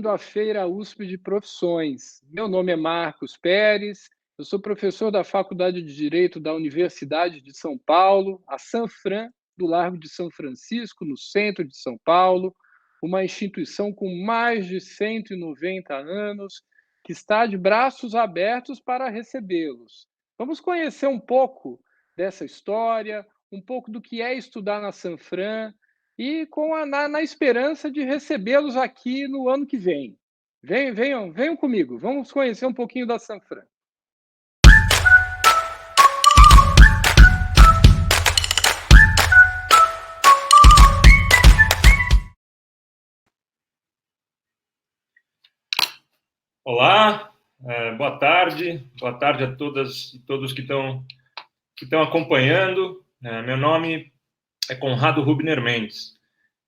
bem-vindo à Feira USP de Profissões. Meu nome é Marcos Pérez, eu sou professor da Faculdade de Direito da Universidade de São Paulo, a Sanfran, do Largo de São Francisco, no centro de São Paulo, uma instituição com mais de 190 anos, que está de braços abertos para recebê-los. Vamos conhecer um pouco dessa história, um pouco do que é estudar na Sanfran, e na esperança de recebê-los aqui no ano que vem. Venham comigo, vamos conhecer um pouquinho da Sanfran. Olá, boa tarde a todas e todos que estão acompanhando. Meu nome é Conrado Rubner Mendes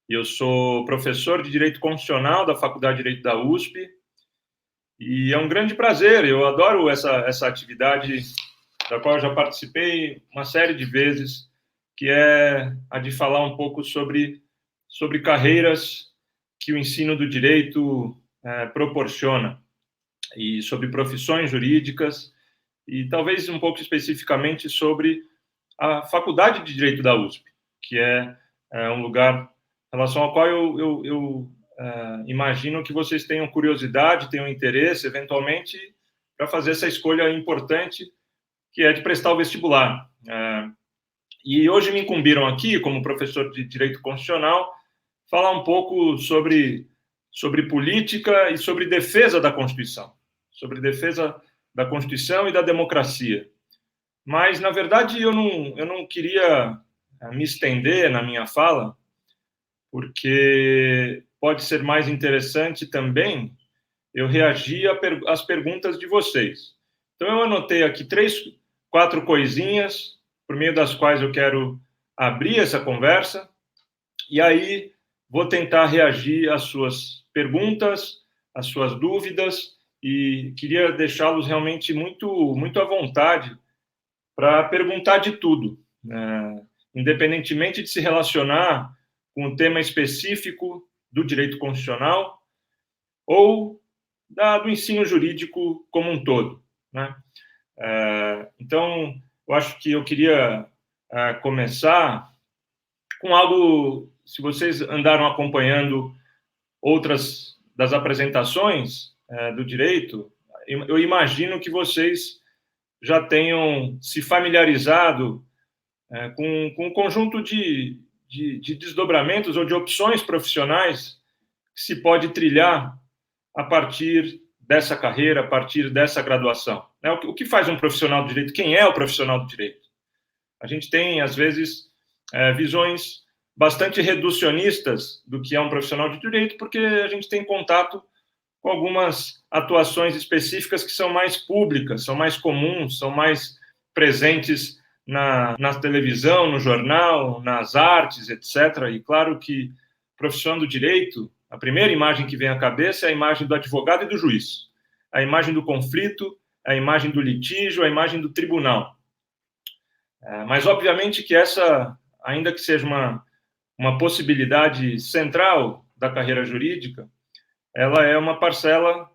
e eu sou professor de Direito Constitucional da Faculdade de Direito da USP e é um grande prazer, eu adoro essa atividade da qual eu já participei uma série de vezes, que é a de falar um pouco sobre carreiras que o ensino do direito proporciona, e sobre profissões jurídicas, e talvez um pouco especificamente sobre a Faculdade de Direito da USP, que é um lugar em relação ao qual eu imagino que vocês tenham curiosidade, tenham interesse, eventualmente, para fazer essa escolha importante, que é de prestar o vestibular. E hoje me incumbiram aqui, como professor de Direito Constitucional, falar um pouco sobre política e sobre defesa da Constituição, sobre defesa da Constituição e da democracia. Mas, na verdade, eu não queria me estender na minha fala, porque pode ser mais interessante também eu reagir às perguntas de vocês. Então, eu anotei aqui 3, 4 coisinhas, por meio das quais eu quero abrir essa conversa, e aí vou tentar reagir às suas perguntas, às suas dúvidas, e queria deixá-los realmente muito à vontade para perguntar de tudo, independentemente de se relacionar com um tema específico do direito constitucional ou do ensino jurídico como um todo, né? Então, eu acho que eu queria começar com algo, se vocês andaram acompanhando outras das apresentações do direito, eu imagino que vocês já tenham se familiarizado com um conjunto de desdobramentos ou de opções profissionais que se pode trilhar a partir dessa carreira, a partir dessa graduação. O que faz um profissional do direito? Quem é o profissional do direito? A gente tem, às vezes, visões bastante reducionistas do que é um profissional de direito, porque a gente tem contato com algumas atuações específicas que são mais públicas, são mais comuns, são mais presentes na televisão, no jornal, nas artes, etc. E claro que profissão do direito, a primeira imagem que vem à cabeça é a imagem do advogado e do juiz, a imagem do conflito, a imagem do litígio, a imagem do tribunal. Mas, obviamente, que essa, ainda que seja uma possibilidade central da carreira jurídica, ela é uma parcela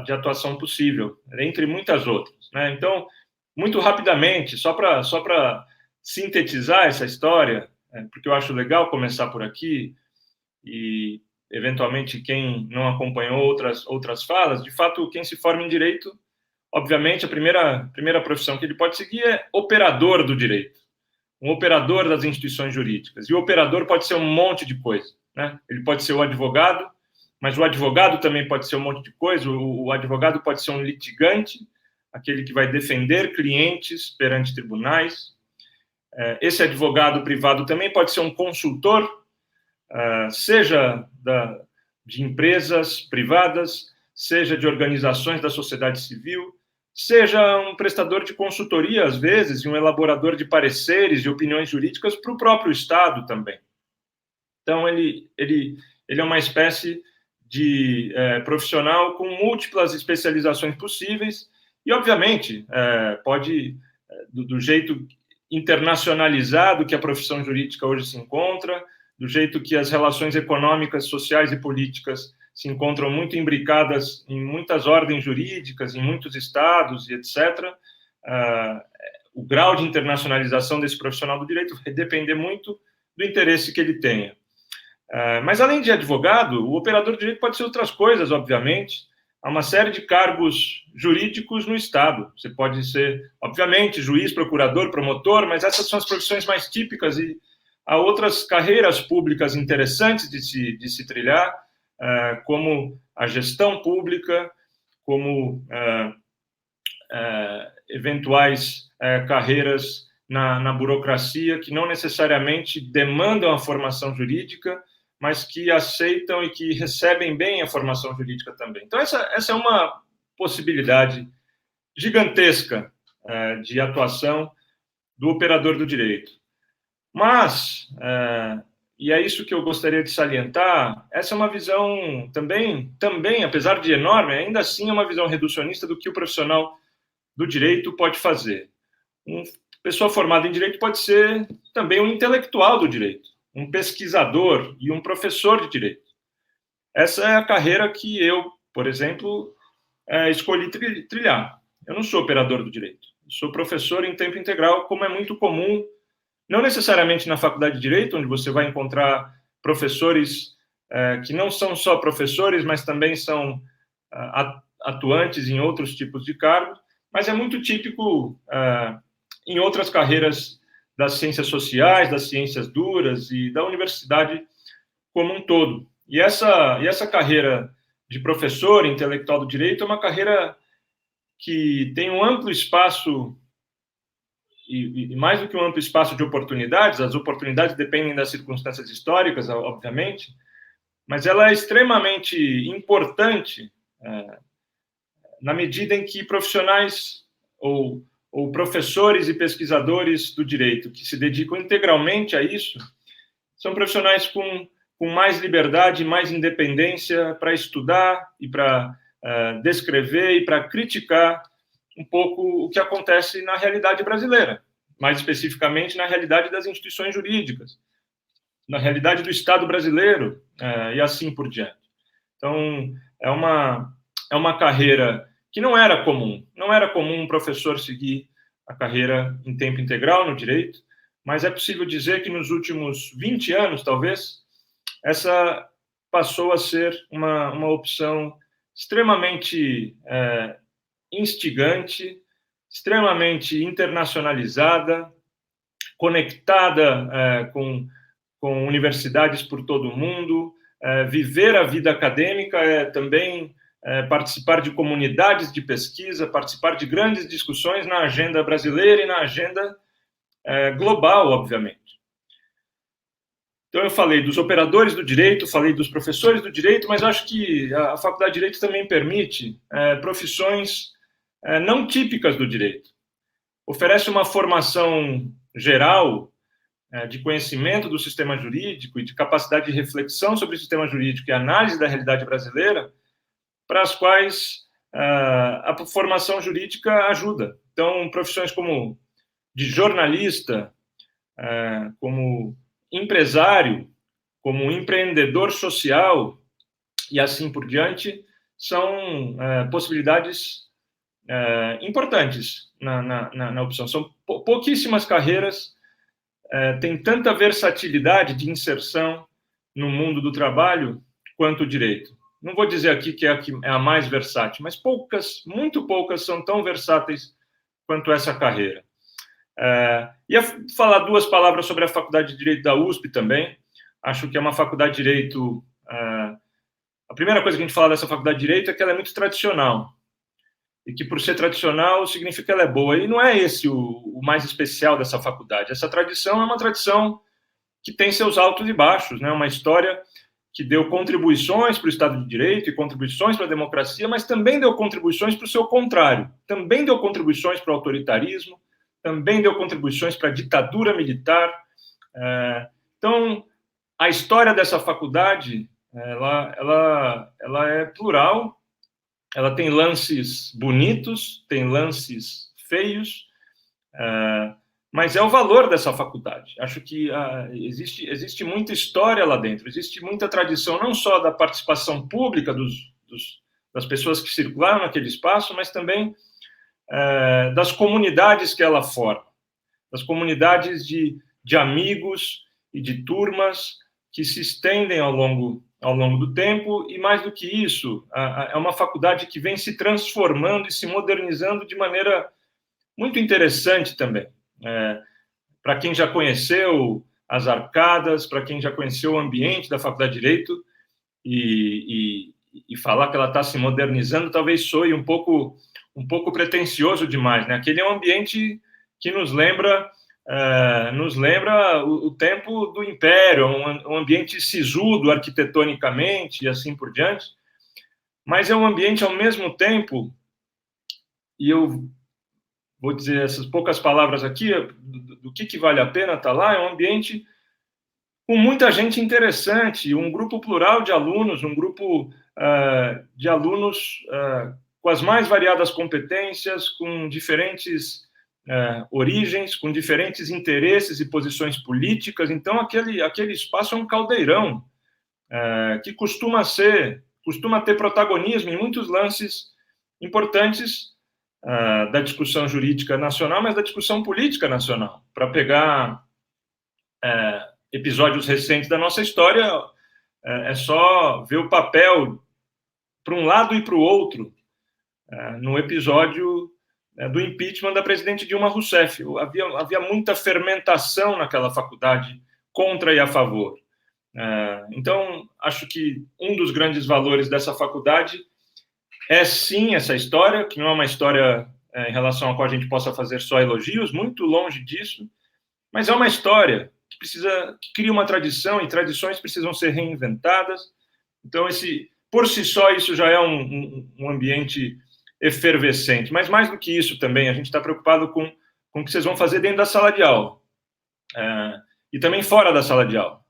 de atuação possível, entre muitas outras, né? Então, muito rapidamente, só para sintetizar essa história, porque eu acho legal começar por aqui, e, eventualmente, quem não acompanhou outras falas, de fato, quem se forma em direito, obviamente, a primeira profissão que ele pode seguir é operador do direito, um operador das instituições jurídicas. E o operador pode ser um monte de coisa, né? Ele pode ser o advogado, mas o advogado também pode ser um monte de coisa. O advogado pode ser um litigante, aquele que vai defender clientes perante tribunais. Esse advogado privado também pode ser um consultor, seja de empresas privadas, seja de organizações da sociedade civil, seja um prestador de consultoria, às vezes, e um elaborador de pareceres e opiniões jurídicas para o próprio Estado também. Então, ele é uma espécie de profissional com múltiplas especializações possíveis e, obviamente, pode, do jeito internacionalizado que a profissão jurídica hoje se encontra, do jeito que as relações econômicas, sociais e políticas se encontram muito imbricadas em muitas ordens jurídicas, em muitos estados e etc. O grau de internacionalização desse profissional do direito vai depender muito do interesse que ele tenha. Mas, além de advogado, o operador de direito pode ser outras coisas, obviamente. Há uma série de cargos jurídicos no Estado. Você pode ser, obviamente, juiz, procurador, promotor, mas essas são as profissões mais típicas e há outras carreiras públicas interessantes de se trilhar, como a gestão pública, como eventuais carreiras na burocracia, que não necessariamente demandam a formação jurídica, mas que aceitam e que recebem bem a formação jurídica também. Então, essa é uma possibilidade gigantesca de atuação do operador do direito. Mas, e é isso que eu gostaria de salientar, essa é uma visão também, apesar de enorme, ainda assim é uma visão reducionista do que o profissional do direito pode fazer. Uma pessoa formada em direito pode ser também um intelectual do direito, um pesquisador e um professor de direito. Essa é a carreira que eu, por exemplo, escolhi trilhar. Eu não sou operador do direito, sou professor em tempo integral, como é muito comum, não necessariamente na faculdade de direito, onde você vai encontrar professores que não são só professores, mas também são atuantes em outros tipos de cargos, mas é muito típico em outras carreiras das ciências sociais, das ciências duras e da universidade como um todo. E essa carreira de professor intelectual do direito é uma carreira que tem um amplo espaço, e mais do que um amplo espaço de oportunidades, as oportunidades dependem das circunstâncias históricas, obviamente, mas ela é extremamente importante na medida em que profissionais ou professores e pesquisadores do direito que se dedicam integralmente a isso são profissionais com mais liberdade, mais independência para estudar e para descrever e para criticar um pouco o que acontece na realidade brasileira, mais especificamente na realidade das instituições jurídicas, na realidade do Estado brasileiro e assim por diante. Então, é uma carreira que não era comum um professor seguir a carreira em tempo integral no direito, mas é possível dizer que nos últimos 20 anos, talvez, essa passou a ser uma opção extremamente instigante, extremamente internacionalizada, conectada com universidades por todo o mundo. Viver a vida acadêmica é também participar de comunidades de pesquisa, participar de grandes discussões na agenda brasileira e na agenda global, obviamente. Então, eu falei dos operadores do direito, falei dos professores do direito, mas acho que a Faculdade de Direito também permite profissões não típicas do direito. Oferece uma formação geral de conhecimento do sistema jurídico e de capacidade de reflexão sobre o sistema jurídico e análise da realidade brasileira, para as quais a formação jurídica ajuda. Então, profissões como de jornalista, como empresário, como empreendedor social e assim por diante, são possibilidades importantes na opção. São pouquíssimas carreiras, têm tanta versatilidade de inserção no mundo do trabalho quanto o direito. Não vou dizer aqui que é a mais versátil, mas muito poucas são tão versáteis quanto essa carreira. Ia falar duas palavras sobre a Faculdade de Direito da USP também. Acho que é uma faculdade de direito... A primeira coisa que a gente fala dessa faculdade de direito é que ela é muito tradicional. E que, por ser tradicional, significa que ela é boa. E não é esse o mais especial dessa faculdade. Essa tradição é uma tradição que tem seus altos e baixos, né? Uma história que deu contribuições para o Estado de Direito e contribuições para a democracia, mas também deu contribuições para o seu contrário. Também deu contribuições para o autoritarismo, também deu contribuições para a ditadura militar. Então, a história dessa faculdade, ela é plural, ela tem lances bonitos, tem lances feios, mas é o valor dessa faculdade. Acho que existe muita história lá dentro, existe muita tradição, não só da participação pública das pessoas que circularam naquele espaço, mas também das comunidades que ela forma, das comunidades de amigos e de turmas que se estendem ao longo do tempo, e mais do que isso, é uma faculdade que vem se transformando e se modernizando de maneira muito interessante também. Para quem já conheceu as arcadas, para quem já conheceu o ambiente da Faculdade de Direito, e falar que ela está se modernizando talvez soe um pouco pretensioso demais, né? Aquele é um ambiente que nos lembra o tempo do Império, um ambiente sisudo arquitetonicamente e assim por diante, mas é um ambiente ao mesmo tempo, e eu vou dizer essas poucas palavras aqui, do que vale a pena estar lá, é um ambiente com muita gente interessante, um grupo plural de alunos, um grupo de alunos com as mais variadas competências, com diferentes origens, com diferentes interesses e posições políticas. Então, aquele espaço é um caldeirão que costuma ter protagonismo em muitos lances importantes da discussão jurídica nacional, mas da discussão política nacional. Para pegar episódios recentes da nossa história, é só ver o papel para um lado e para o outro no episódio do impeachment da presidente Dilma Rousseff. Havia muita fermentação naquela faculdade contra e a favor. Então, acho que um dos grandes valores dessa faculdade é, sim, essa história, que não é uma história em relação à qual a gente possa fazer só elogios, muito longe disso, mas é uma história que cria uma tradição, e tradições precisam ser reinventadas. Então, por si só, isso já é um ambiente efervescente. Mas, mais do que isso também, a gente está preocupado com o que vocês vão fazer dentro da sala de aula e também fora da sala de aula.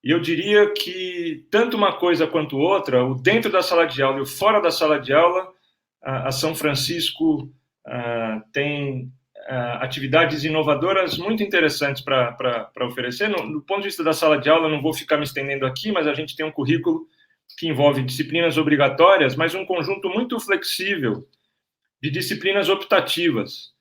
E eu diria que, tanto uma coisa quanto outra, o dentro da sala de aula e o fora da sala de aula, a São Francisco tem atividades inovadoras muito interessantes para oferecer. Do ponto de vista da sala de aula, não vou ficar me estendendo aqui, mas a gente tem um currículo que envolve disciplinas obrigatórias, mas um conjunto muito flexível de disciplinas optativas.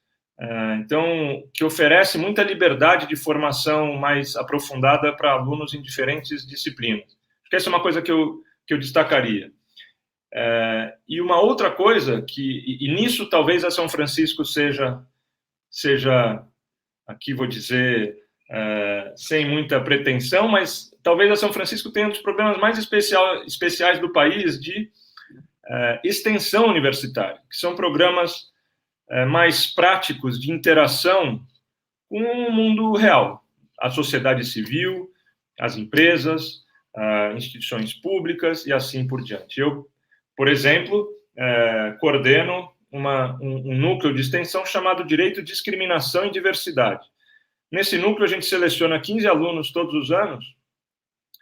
Então, que oferece muita liberdade de formação mais aprofundada para alunos em diferentes disciplinas. Acho que essa é uma coisa que eu destacaria. E uma outra coisa, e nisso talvez a São Francisco seja, aqui vou dizer, sem muita pretensão, mas talvez a São Francisco tenha um dos problemas mais especiais do país de extensão universitária, que são programas mais práticos de interação com o mundo real, a sociedade civil, as empresas, instituições públicas e assim por diante. Eu, por exemplo, coordeno um núcleo de extensão chamado Direito, Discriminação e Diversidade. Nesse núcleo, a gente seleciona 15 alunos todos os anos,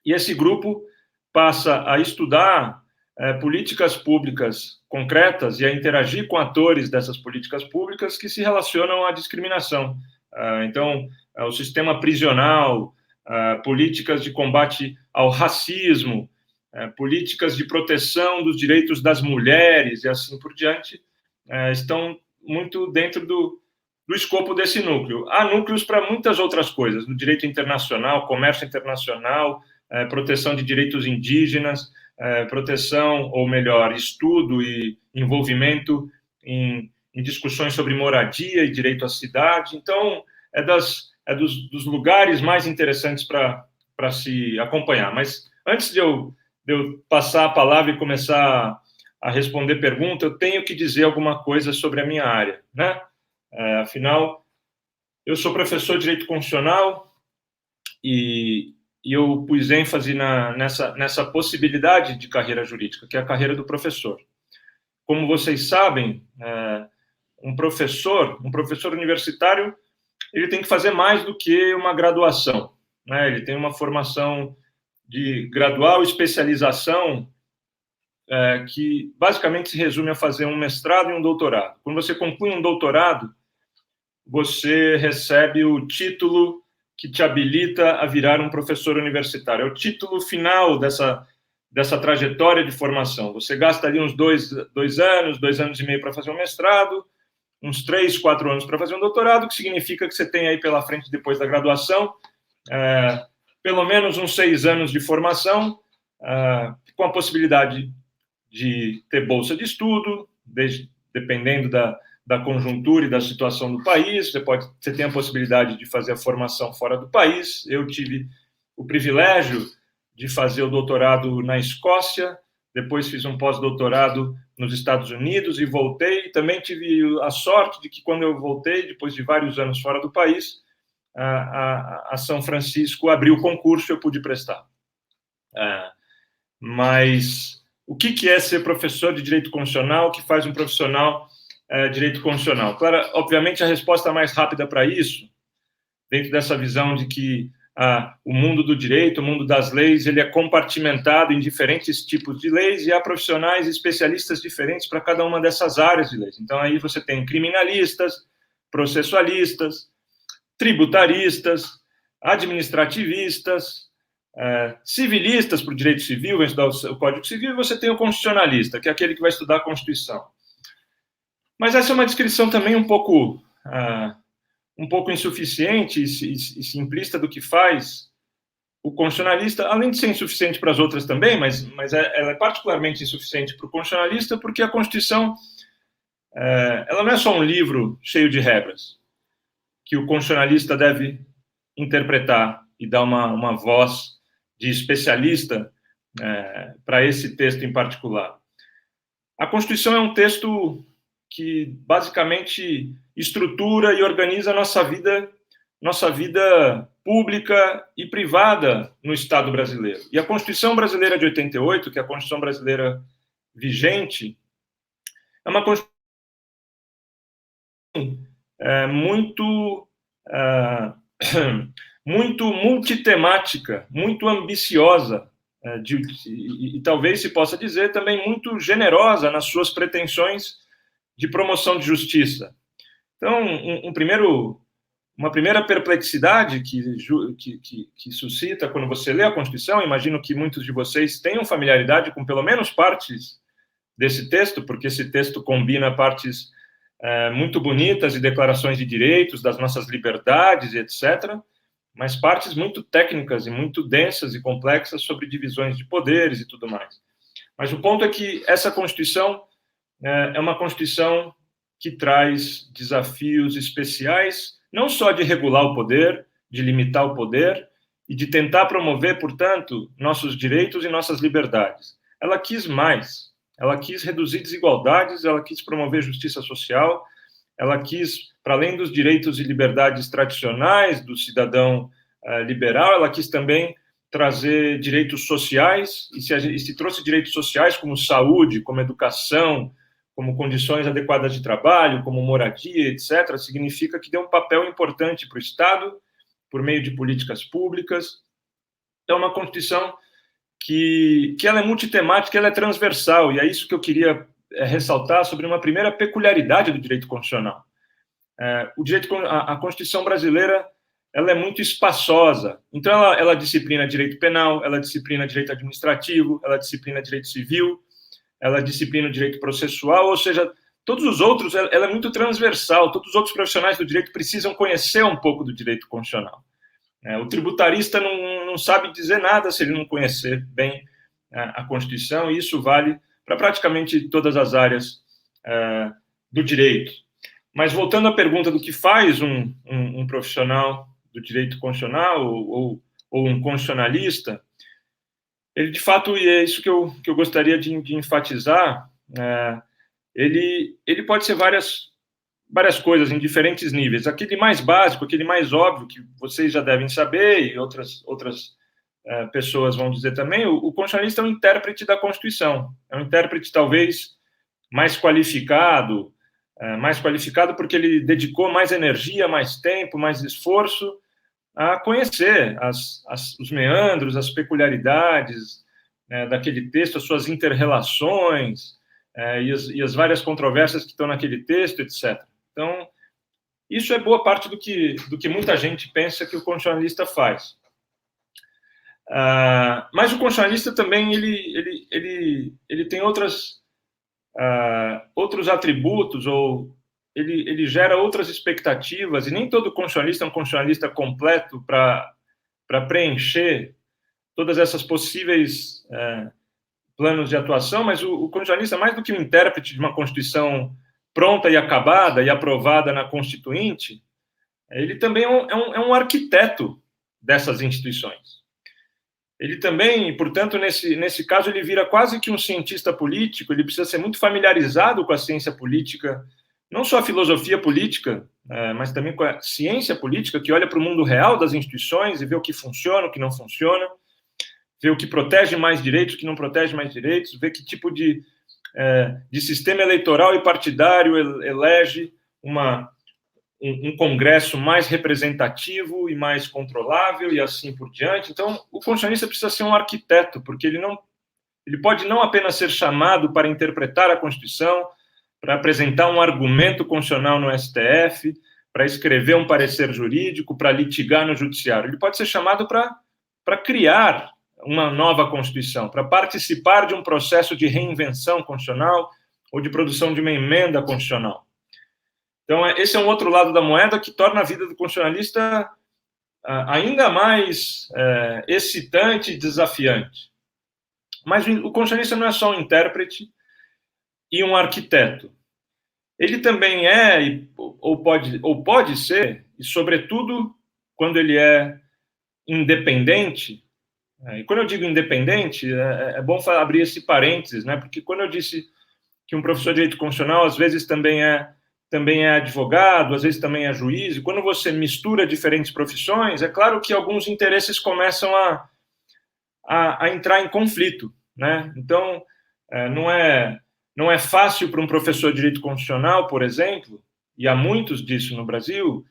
e esse grupo passa a estudar políticas públicas concretas e a interagir com atores dessas políticas públicas que se relacionam à discriminação. Então, o sistema prisional, políticas de combate ao racismo, políticas de proteção dos direitos das mulheres e assim por diante, estão muito dentro do escopo desse núcleo. Há núcleos para muitas outras coisas, no direito internacional, comércio internacional, proteção de direitos indígenas, proteção, ou melhor, estudo e envolvimento em discussões sobre moradia e direito à cidade. Então, dos lugares mais interessantes para se acompanhar. Mas antes de eu passar a palavra e começar a responder pergunta, eu tenho que dizer alguma coisa sobre a minha área, né? Afinal, eu sou professor de Direito Constitucional e eu pus ênfase nessa possibilidade de carreira jurídica, que é a carreira do professor. Como vocês sabem, um professor universitário, ele tem que fazer mais do que uma graduação, né? Ele tem uma formação de gradual especialização que basicamente se resume a fazer um mestrado e um doutorado. Quando você conclui um doutorado, você recebe o título que te habilita a virar um professor universitário. É o título final dessa trajetória de formação. Você gasta ali uns 2 anos e meio para fazer um mestrado, uns 3, 4 anos para fazer um doutorado, que significa que você tem aí pela frente, depois da graduação, pelo menos uns 6 anos de formação, com a possibilidade de ter bolsa de estudo, dependendo da conjuntura e da situação do país. Você tem a possibilidade de fazer a formação fora do país. Eu tive o privilégio de fazer o doutorado na Escócia, depois fiz um pós-doutorado nos Estados Unidos e voltei. Também tive a sorte de que, quando eu voltei, depois de vários anos fora do país, a São Francisco abriu o concurso e eu pude prestar. Mas o que é ser professor de direito constitucional? O que faz um profissional de direito constitucional? Claro, obviamente, a resposta mais rápida para isso, dentro dessa visão de que o mundo do direito, o mundo das leis, ele é compartimentado em diferentes tipos de leis e há profissionais especialistas diferentes para cada uma dessas áreas de leis. Então, aí você tem criminalistas, processualistas, tributaristas, administrativistas, civilistas para o direito civil, vai estudar o Código Civil, e você tem o constitucionalista, que é aquele que vai estudar a Constituição. Mas essa é uma descrição também um pouco insuficiente e simplista do que faz o constitucionalista, além de ser insuficiente para as outras também, mas ela é particularmente insuficiente para o constitucionalista, porque a Constituição ela não é só um livro cheio de regras que o constitucionalista deve interpretar e dar uma voz de especialista para esse texto em particular. A Constituição é um texto que basicamente estrutura e organiza a nossa vida pública e privada no Estado brasileiro. E a Constituição brasileira de 88, que é a Constituição brasileira vigente, é uma Constituição muito multitemática, muito ambiciosa, e talvez se possa dizer também muito generosa nas suas pretensões de promoção de justiça. Então, uma primeira perplexidade que suscita quando você lê a Constituição, imagino que muitos de vocês tenham familiaridade com pelo menos partes desse texto, porque esse texto combina partes muito bonitas e declarações de direitos, das nossas liberdades, etc., mas partes muito técnicas e muito densas e complexas sobre divisões de poderes e tudo mais. Mas o ponto é que essa Constituição é uma Constituição que traz desafios especiais, não só de regular o poder, de limitar o poder e de tentar promover, portanto, nossos direitos e nossas liberdades. Ela quis mais. Ela quis reduzir desigualdades, ela quis promover justiça social, ela quis, para além dos direitos e liberdades tradicionais do cidadão liberal, ela quis também trazer direitos sociais, e se trouxe direitos sociais como saúde, como educação, como condições adequadas de trabalho, como moradia, etc., significa que deu um papel importante para o Estado, por meio de políticas públicas. É uma Constituição que ela é multitemática, ela é transversal, e é isso que eu queria ressaltar sobre uma primeira peculiaridade do direito constitucional. A Constituição brasileira ela é muito espaçosa, então ela disciplina direito penal, ela disciplina direito administrativo, ela disciplina direito civil, ela disciplina o direito processual, ou seja, todos os outros, ela é muito transversal, todos os outros profissionais do direito precisam conhecer um pouco do direito constitucional. O tributarista não sabe dizer nada se ele não conhecer bem a Constituição, e isso vale para praticamente todas as áreas do direito. Mas voltando à pergunta do que faz um profissional do direito constitucional ou um constitucionalista, ele, de fato, e é isso que eu gostaria de enfatizar, ele pode ser várias coisas em diferentes níveis. Aquele mais básico, aquele mais óbvio, que vocês já devem saber, e outras pessoas vão dizer também, o constitucionalista é um intérprete da Constituição. É um intérprete, talvez, mais qualificado porque ele dedicou mais energia, mais tempo, mais esforço a conhecer os meandros, as peculiaridades daquele texto, as suas inter-relações e as várias controvérsias que estão naquele texto, etc. Então, Isso é boa parte do que muita gente pensa que o constitucionalista faz. Mas o constitucionalista também ele tem outros atributos, ou ele gera outras expectativas, e nem todo constitucionalista é um constitucionalista completo para preencher todas essas possíveis planos de atuação, mas o constitucionalista, mais do que um intérprete de uma Constituição pronta e acabada e aprovada na Constituinte, ele também é um arquiteto dessas instituições. Ele também, portanto, nesse caso, ele vira quase que um cientista político, ele precisa ser muito familiarizado com a ciência política, não só a filosofia política, mas também com a ciência política, que olha para o mundo real das instituições e vê o que funciona, o que não funciona, vê o que protege mais direitos, o que não protege mais direitos, vê que tipo de sistema eleitoral e partidário elege um Congresso mais representativo e mais controlável e assim por diante. Então, o constitucionalista precisa ser um arquiteto, porque ele pode não apenas ser chamado para interpretar a Constituição, para apresentar um argumento constitucional no STF, para escrever um parecer jurídico, para litigar no judiciário. Ele pode ser chamado para criar uma nova Constituição, para participar de um processo de reinvenção constitucional ou de produção de uma emenda constitucional. Então, esse é um outro lado da moeda que torna a vida do constitucionalista ainda mais excitante e desafiante. Mas o constitucionalista não é só um intérprete e um arquiteto. Ele também ou pode ser, e sobretudo quando ele é independente. E quando eu digo independente, é bom abrir esse parênteses, né? Porque quando eu disse que um professor de direito constitucional às vezes também é advogado, às vezes também é juiz, e quando você mistura diferentes profissões, é claro que alguns interesses começam a entrar em conflito, né? Então, não é fácil para um professor de direito constitucional, por exemplo, e há muitos disso no Brasil,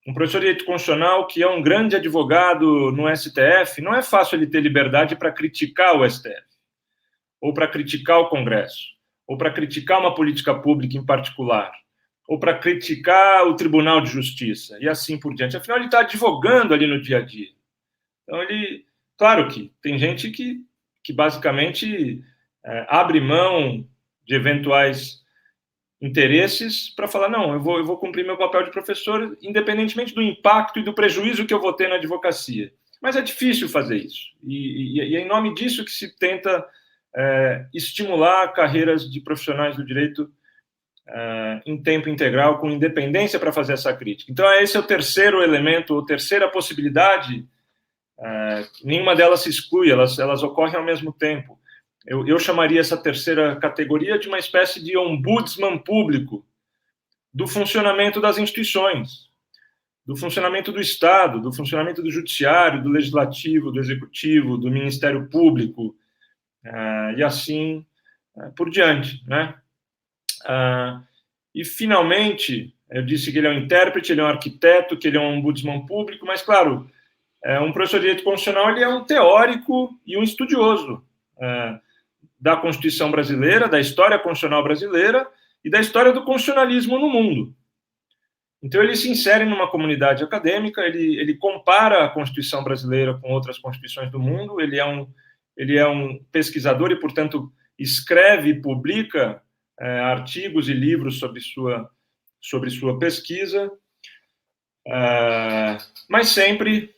um professor de direito constitucional que é um grande advogado no STF, não é fácil ele ter liberdade para criticar o STF, ou para criticar o Congresso, ou para criticar uma política pública em particular, ou para criticar o Tribunal de Justiça, e assim por diante. Afinal, ele está advogando ali no dia a dia. Então, claro que tem gente que basicamente abre mão de eventuais interesses para falar, não, eu vou cumprir meu papel de professor, independentemente do impacto e do prejuízo que eu vou ter na advocacia. Mas é difícil fazer isso. E é em nome disso que se tenta estimular carreiras de profissionais do direito em tempo integral, com independência para fazer essa crítica. Então, esse é o terceiro elemento, ou terceira possibilidade. Nenhuma delas se exclui, elas ocorrem ao mesmo tempo. Eu chamaria essa terceira categoria de uma espécie de ombudsman público do funcionamento das instituições, do funcionamento do Estado, do funcionamento do Judiciário, do Legislativo, do Executivo, do Ministério Público, e assim por diante, né? E, finalmente, eu disse que ele é um intérprete, ele é um arquiteto, que ele é um ombudsman público, mas, claro, um professor de direito constitucional ele é um teórico e um estudioso da Constituição brasileira, da história constitucional brasileira e da história do constitucionalismo no mundo. Então, ele se insere numa comunidade acadêmica, ele compara a Constituição brasileira com outras constituições do mundo, ele é um pesquisador e, portanto, escreve e publica artigos e livros sobre sua pesquisa, mas sempre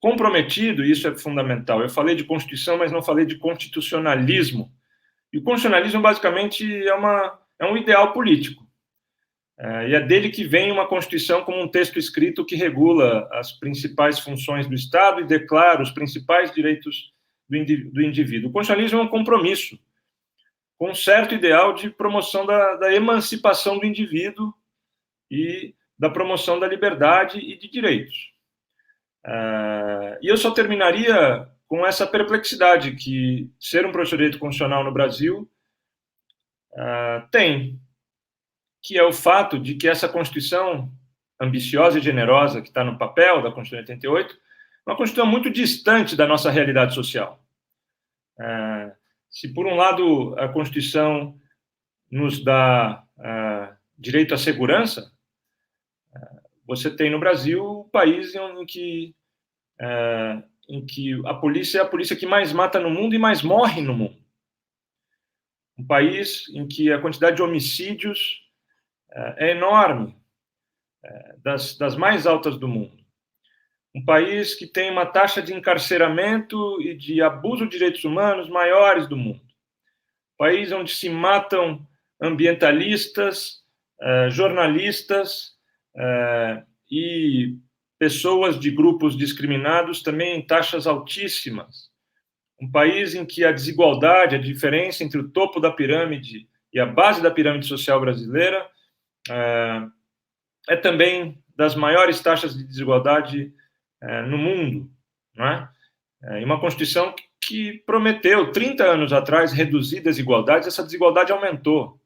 comprometido, e isso é fundamental. Eu falei de Constituição, mas não falei de constitucionalismo. E o constitucionalismo, basicamente, é um ideal político. E é dele que vem uma Constituição como um texto escrito que regula as principais funções do Estado e declara os principais direitos do indivíduo. O constitucionalismo é um compromisso com um certo ideal de promoção da emancipação do indivíduo e da promoção da liberdade e de direitos. E eu só terminaria com essa perplexidade que ser um professor de direito constitucional no Brasil tem, que é o fato de que essa Constituição ambiciosa e generosa que está no papel da Constituição de 88 é uma Constituição muito distante da nossa realidade social. Se, por um lado, a Constituição nos dá direito à segurança, você tem no Brasil o país em que a polícia é a polícia que mais mata no mundo e mais morre no mundo. Um país em que a quantidade de homicídios é enorme, das mais altas do mundo. Um país que tem uma taxa de encarceramento e de abuso de direitos humanos maiores do mundo. Um país onde se matam ambientalistas, jornalistas e pessoas de grupos discriminados também em taxas altíssimas. Um país em que a desigualdade, a diferença entre o topo da pirâmide e a base da pirâmide social brasileira é também das maiores taxas de desigualdade no mundo, não é? E uma Constituição que prometeu, 30 anos atrás, reduzir desigualdades, essa desigualdade aumentou.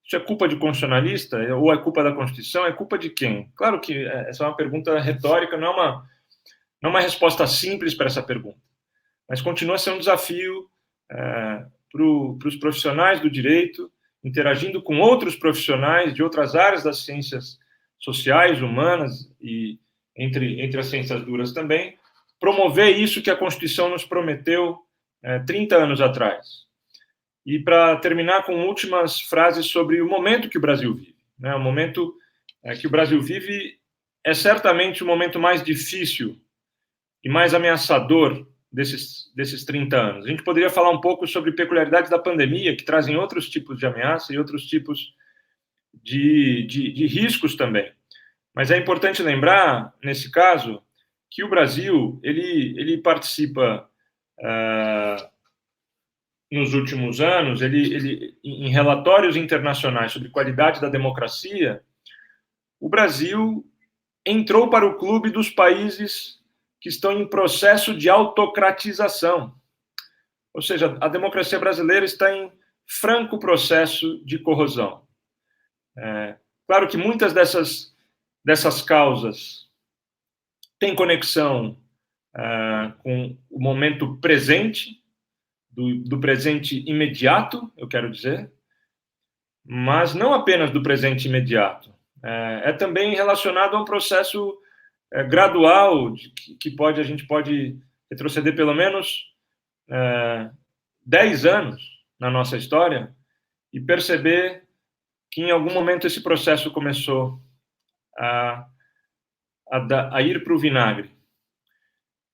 Isso é culpa de constitucionalista ou é culpa da Constituição? É culpa de quem? Claro que essa é uma pergunta retórica, não é uma resposta simples para essa pergunta, mas continua sendo um desafio para os profissionais do direito, interagindo com outros profissionais de outras áreas das ciências sociais, humanas e entre as ciências duras também, promover isso que a Constituição nos prometeu 30 anos atrás. E para terminar com últimas frases sobre o momento que o Brasil vive. O momento que o Brasil vive é certamente o momento mais difícil e mais ameaçador desses 30 anos. A gente poderia falar um pouco sobre peculiaridades da pandemia, que trazem outros tipos de ameaça e outros tipos de riscos também. Mas é importante lembrar, nesse caso, que o Brasil ele participa, nos últimos anos, em relatórios internacionais sobre qualidade da democracia, o Brasil entrou para o clube dos países que estão em processo de autocratização. Ou seja, a democracia brasileira está em franco processo de corrosão. Claro que muitas dessas causas têm conexão com o momento presente, do presente imediato, eu quero dizer, mas não apenas do presente imediato. É também relacionado a um processo gradual que a gente pode retroceder pelo menos 10 anos na nossa história e perceber que em algum momento esse processo começou a ir para o vinagre.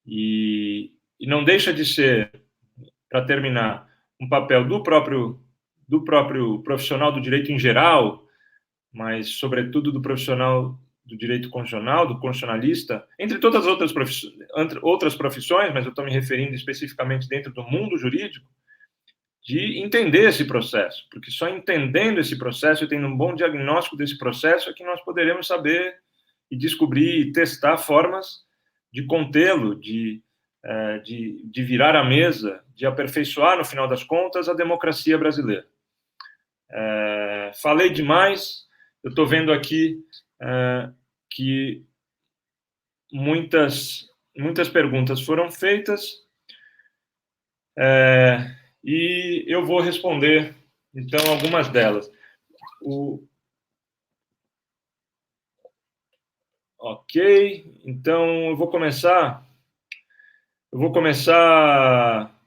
E não deixa de ser, para terminar, um papel do próprio profissional do direito em geral, mas, sobretudo, do profissional do direito constitucional, do constitucionalista, entre todas as outras profissões, mas eu estou me referindo especificamente dentro do mundo jurídico, de entender esse processo, porque só entendendo esse processo e tendo um bom diagnóstico desse processo é que nós poderemos saber e descobrir e testar formas de contê-lo, de virar a mesa, de aperfeiçoar, no final das contas, a democracia brasileira. Falei demais, eu estou vendo aqui que muitas perguntas foram feitas e eu vou responder, então, algumas delas. Ok, então eu vou começar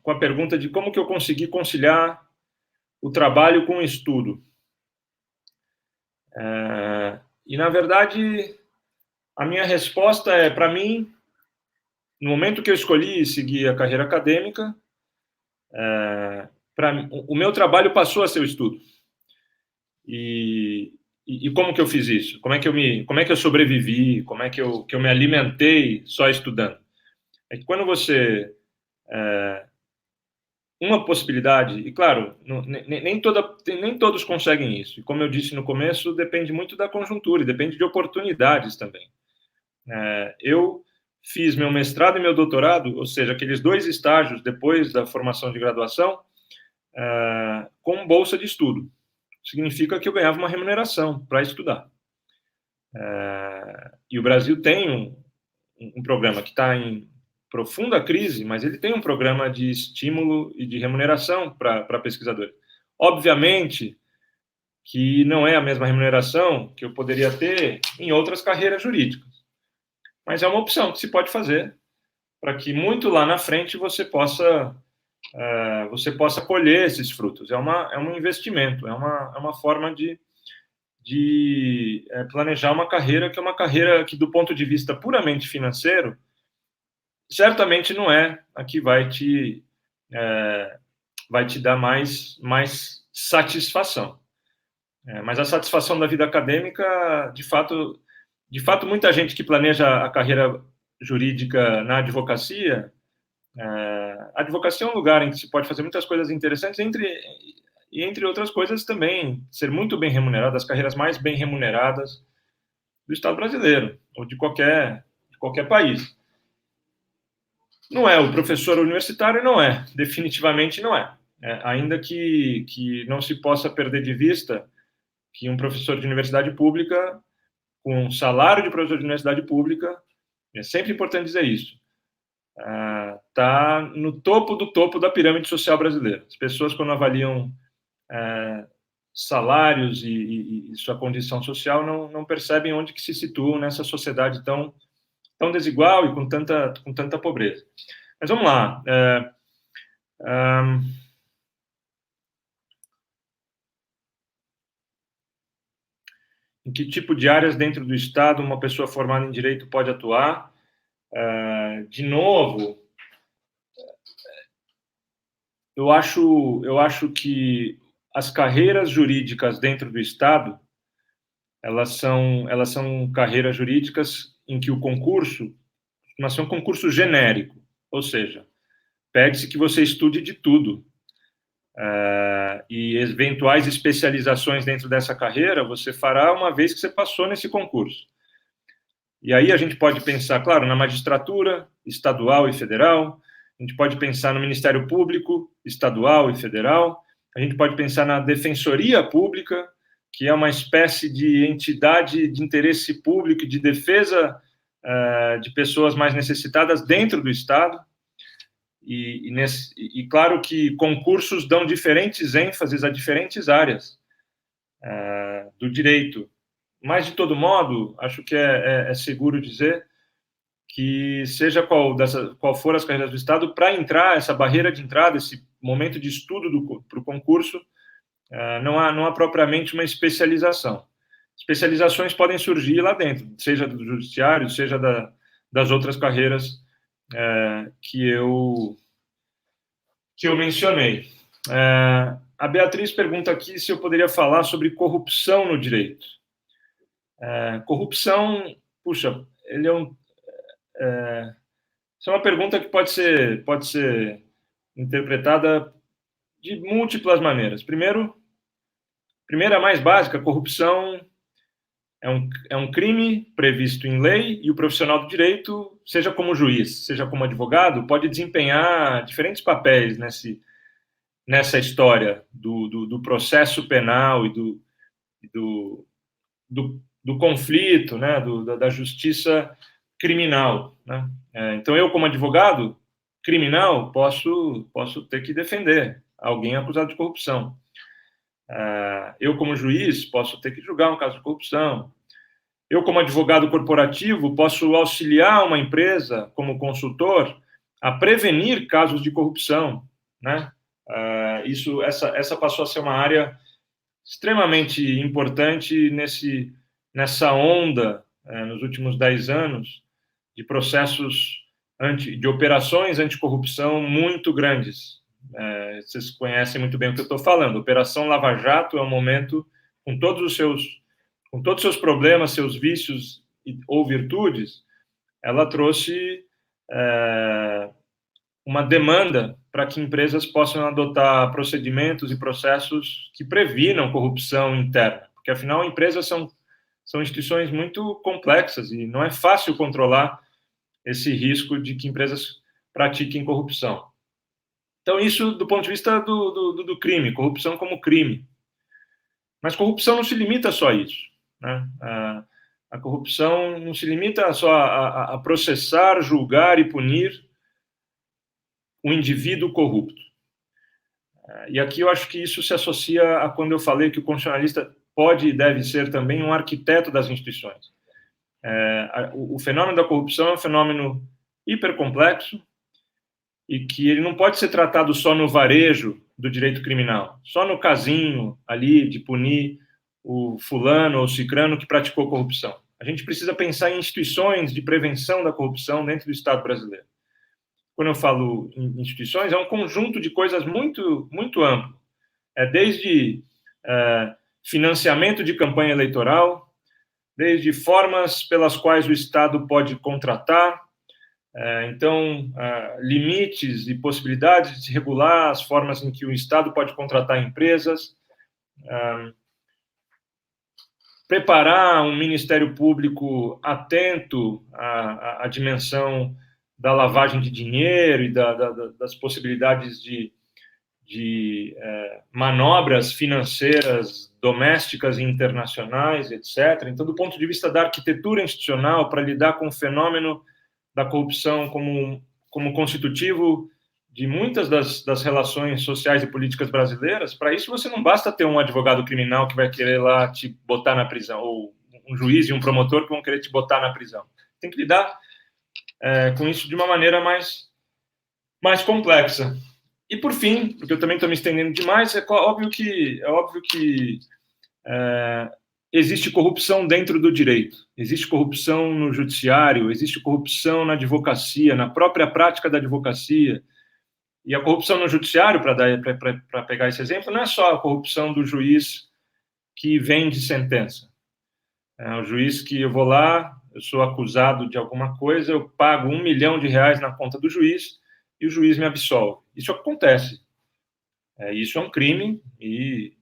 com a pergunta de como que eu consegui conciliar o trabalho com o estudo. E, na verdade, a minha resposta é, para mim, no momento que eu escolhi seguir a carreira acadêmica, o meu trabalho passou a ser o estudo. E como que eu fiz isso? Como é que eu sobrevivi? Como é que eu me alimentei só estudando? É que quando você... uma possibilidade, e claro, nem todos conseguem isso, e como eu disse no começo, depende muito da conjuntura, e depende de oportunidades também. Eu fiz meu mestrado e meu doutorado, ou seja, aqueles 2 estágios depois da formação de graduação, com bolsa de estudo. Significa que eu ganhava uma remuneração para estudar. E o Brasil tem um programa que está em profunda crise, mas ele tem um programa de estímulo e de remuneração para pesquisadores. Obviamente, que não é a mesma remuneração que eu poderia ter em outras carreiras jurídicas. Mas é uma opção que se pode fazer para que muito lá na frente você possa colher esses frutos. É um investimento, é uma forma de planejar uma carreira que é uma carreira que, do ponto de vista puramente financeiro, certamente não é a que vai te dar mais satisfação. Mas a satisfação da vida acadêmica, de fato, muita gente que planeja a carreira jurídica na advocacia, a advocacia é um lugar em que se pode fazer muitas coisas interessantes, entre outras coisas também, ser muito bem remunerado, as carreiras mais bem remuneradas do Estado brasileiro, ou de qualquer país. Não é, o professor universitário não é, definitivamente não é. Ainda que não se possa perder de vista que um professor de universidade pública, com um salário de professor de universidade pública, é sempre importante dizer isso, está no topo do topo da pirâmide social brasileira. As pessoas, quando avaliam salários e sua condição social, não percebem onde que se situam nessa sociedade tão desigual e com tanta pobreza. Mas vamos lá. Em que tipo de áreas dentro do Estado uma pessoa formada em direito pode atuar? De novo, eu acho que as carreiras jurídicas dentro do Estado, elas são carreiras jurídicas em que o concurso costuma ser um concurso genérico, ou seja, pede-se que você estude de tudo. E eventuais especializações dentro dessa carreira você fará uma vez que você passou nesse concurso. E aí a gente pode pensar, claro, na magistratura estadual e federal, a gente pode pensar no Ministério Público estadual e federal, a gente pode pensar na Defensoria Pública, que é uma espécie de entidade de interesse público e de defesa de pessoas mais necessitadas dentro do Estado. E claro que concursos dão diferentes ênfases a diferentes áreas do direito. Mas, de todo modo, acho que é seguro dizer que, seja qual for as carreiras do Estado, para entrar, essa barreira de entrada, esse momento de estudo para o concurso, não há propriamente uma especialização. Especializações podem surgir lá dentro, seja do judiciário, seja das outras carreiras que eu mencionei. A Beatriz pergunta aqui se eu poderia falar sobre corrupção no direito. Corrupção, puxa, essa é uma pergunta que pode ser interpretada de múltiplas maneiras. Primeira, mais básica, corrupção é um crime previsto em lei e o profissional do direito, seja como juiz, seja como advogado, pode desempenhar diferentes papéis nessa história do processo penal e do conflito, né, da justiça criminal, né? Então, eu, como advogado criminal, posso ter que defender alguém acusado de corrupção. Eu, como juiz, posso ter que julgar um caso de corrupção. Eu, como advogado corporativo, posso auxiliar uma empresa, como consultor, a prevenir casos de corrupção, né? Essa passou a ser uma área extremamente importante nessa onda, nos últimos 10 anos, de processos de operações anticorrupção muito grandes. Vocês conhecem muito bem o que eu estou falando. Operação Lava Jato é um momento, com todos os seus problemas, seus vícios ou virtudes, ela trouxe uma demanda para que empresas possam adotar procedimentos e processos que previnam corrupção interna, porque, afinal, empresas são instituições muito complexas e não é fácil controlar esse risco de que empresas pratiquem corrupção. Então, isso do ponto de vista do crime, corrupção como crime. Mas corrupção não se limita só a isso, né? A corrupção não se limita só a processar, julgar e punir o indivíduo corrupto. E aqui eu acho que isso se associa a quando eu falei que o constitucionalista pode e deve ser também um arquiteto das instituições. O fenômeno da corrupção é um fenômeno hipercomplexo e que ele não pode ser tratado só no varejo do direito criminal, só no casinho ali de punir o fulano ou cicrano que praticou corrupção. A gente precisa pensar em instituições de prevenção da corrupção dentro do Estado brasileiro. Quando eu falo em instituições, é um conjunto de coisas muito, muito amplo. Desde financiamento de campanha eleitoral, desde formas pelas quais o Estado pode contratar, limites e possibilidades de se regular as formas em que o Estado pode contratar empresas, preparar um Ministério Público atento à dimensão da lavagem de dinheiro e das possibilidades de manobras financeiras domésticas e internacionais, etc. Então, do ponto de vista da arquitetura institucional, para lidar com o fenômeno da corrupção como constitutivo de muitas das relações sociais e políticas brasileiras, para isso você não basta ter um advogado criminal que vai querer lá te botar na prisão, ou um juiz e um promotor que vão querer te botar na prisão. Tem que lidar com isso de uma maneira mais complexa. E, por fim, porque eu também estou me estendendo demais, é óbvio que existe corrupção dentro do direito, existe corrupção no judiciário, existe corrupção na advocacia, na própria prática da advocacia. E a corrupção no judiciário, para pegar esse exemplo, não é só a corrupção do juiz que vende sentença. O juiz que eu vou lá, eu sou acusado de alguma coisa, eu pago R$1 milhão na conta do juiz e o juiz me absolve. Isso acontece. Isso é um crime e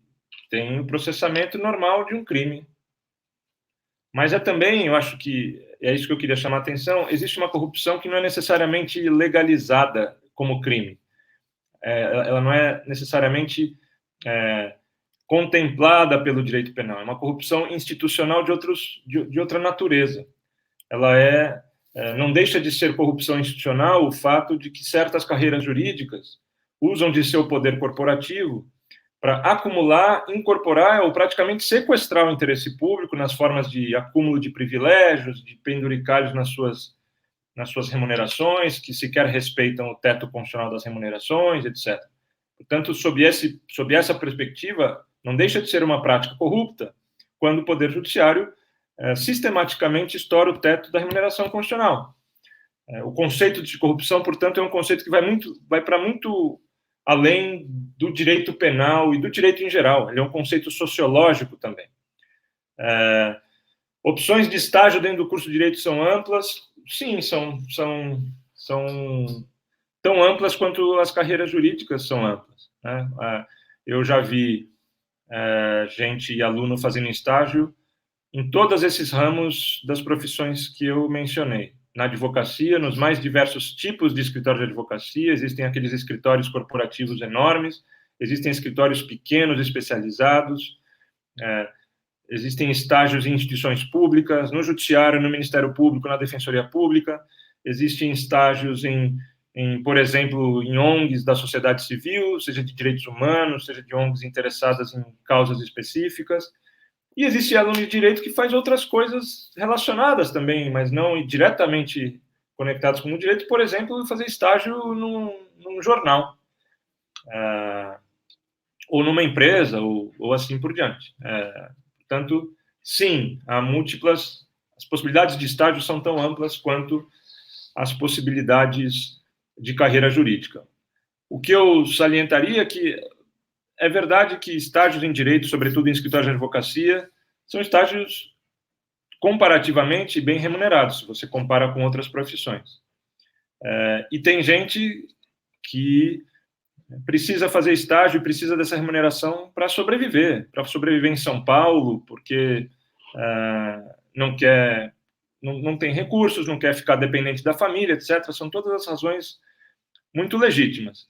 tem o processamento normal de um crime. Mas também, eu acho que é isso que eu queria chamar a atenção, existe uma corrupção que não é necessariamente legalizada como crime. Ela não é necessariamente contemplada pelo direito penal. É uma corrupção institucional de outra natureza. Ela não deixa de ser corrupção institucional o fato de que certas carreiras jurídicas usam de seu poder corporativo para acumular, incorporar ou praticamente sequestrar o interesse público nas formas de acúmulo de privilégios, de penduricalhos nas suas remunerações, que sequer respeitam o teto constitucional das remunerações, etc. Portanto, sob essa perspectiva, não deixa de ser uma prática corrupta quando o Poder Judiciário sistematicamente estoura o teto da remuneração constitucional. O conceito de corrupção, portanto, é um conceito que vai para muito além do direito penal e do direito em geral. Ele é um conceito sociológico também. Opções de estágio dentro do curso de Direito são amplas? Sim, são tão amplas quanto as carreiras jurídicas são amplas, né? Eu já vi gente e aluno fazendo estágio em todos esses ramos das profissões que eu mencionei. Na advocacia, nos mais diversos tipos de escritórios de advocacia, existem aqueles escritórios corporativos enormes, existem escritórios pequenos especializados, existem estágios em instituições públicas, no judiciário, no Ministério Público, na Defensoria Pública, existem estágios por exemplo, em ONGs da sociedade civil, seja de direitos humanos, seja de ONGs interessadas em causas específicas, e existe aluno de direito que faz outras coisas relacionadas também, mas não diretamente conectadas com o direito, por exemplo, fazer estágio num jornal, ou numa empresa, ou assim por diante. Portanto, sim, as possibilidades de estágio são tão amplas quanto as possibilidades de carreira jurídica. O que eu salientaria é que é verdade que estágios em direito, sobretudo em escritórios de advocacia, são estágios comparativamente bem remunerados, se você compara com outras profissões. E tem gente que precisa fazer estágio e precisa dessa remuneração para sobreviver em São Paulo, porque não tem recursos, não quer ficar dependente da família, etc. São todas as razões muito legítimas.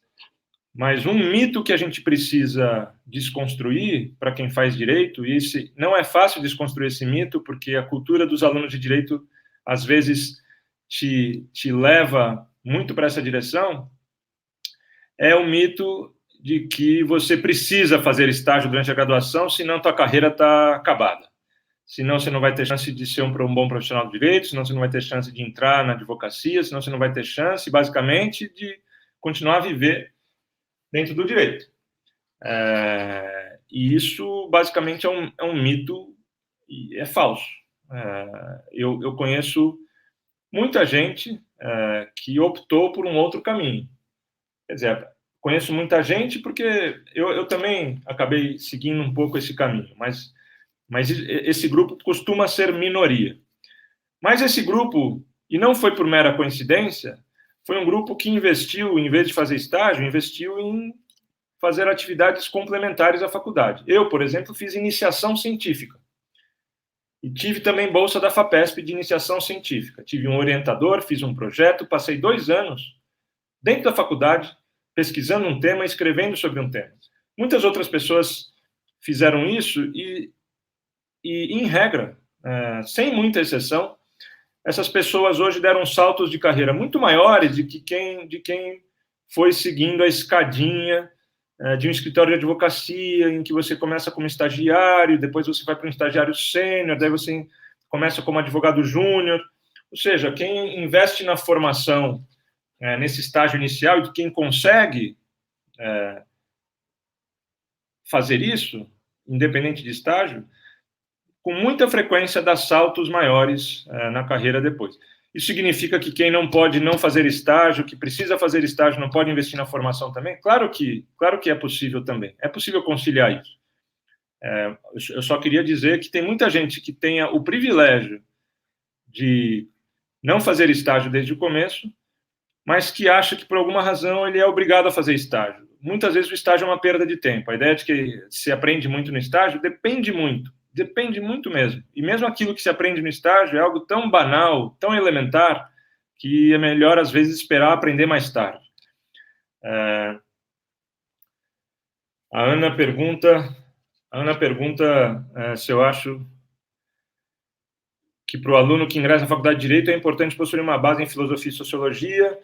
Mas um mito que a gente precisa desconstruir para quem faz direito, e não é fácil desconstruir esse mito, porque a cultura dos alunos de direito, às vezes, te leva muito para essa direção, é o mito de que você precisa fazer estágio durante a graduação, senão tua carreira está acabada. Senão você não vai ter chance de ser um bom profissional de direito, senão você não vai ter chance de entrar na advocacia, senão você não vai ter chance, basicamente, de continuar a viver dentro do direito. E isso, basicamente, é um mito e é falso. Eu conheço muita gente que optou por um outro caminho. Quer dizer, conheço muita gente porque eu também acabei seguindo um pouco esse caminho, mas esse grupo costuma ser minoria. Mas esse grupo, e não foi por mera coincidência, foi um grupo que investiu, em vez de fazer estágio, investiu em fazer atividades complementares à faculdade. Eu, por exemplo, fiz iniciação científica. E tive também bolsa da FAPESP de iniciação científica. Tive um orientador, fiz um projeto, passei 2 anos dentro da faculdade, pesquisando um tema, escrevendo sobre um tema. Muitas outras pessoas fizeram isso e em regra, sem muita exceção, essas pessoas hoje deram saltos de carreira muito maiores de quem foi seguindo a escadinha de um escritório de advocacia, em que você começa como estagiário, depois você vai para um estagiário sênior, daí você começa como advogado júnior. Ou seja, quem investe na formação nesse estágio inicial, e quem consegue fazer isso, independente de estágio, com muita frequência dá saltos maiores na carreira depois. Isso significa que quem não pode não fazer estágio, que precisa fazer estágio, não pode investir na formação também? Claro que é possível também. É possível conciliar isso. Eu só queria dizer que tem muita gente que tenha o privilégio de não fazer estágio desde o começo, mas que acha que, por alguma razão, ele é obrigado a fazer estágio. Muitas vezes o estágio é uma perda de tempo. A ideia de que se aprende muito no estágio depende muito mesmo. E mesmo aquilo que se aprende no estágio é algo tão banal, tão elementar, que é melhor, às vezes, esperar aprender mais tarde. A Ana pergunta se eu acho que para o aluno que ingressa na faculdade de Direito é importante possuir uma base em filosofia e sociologia.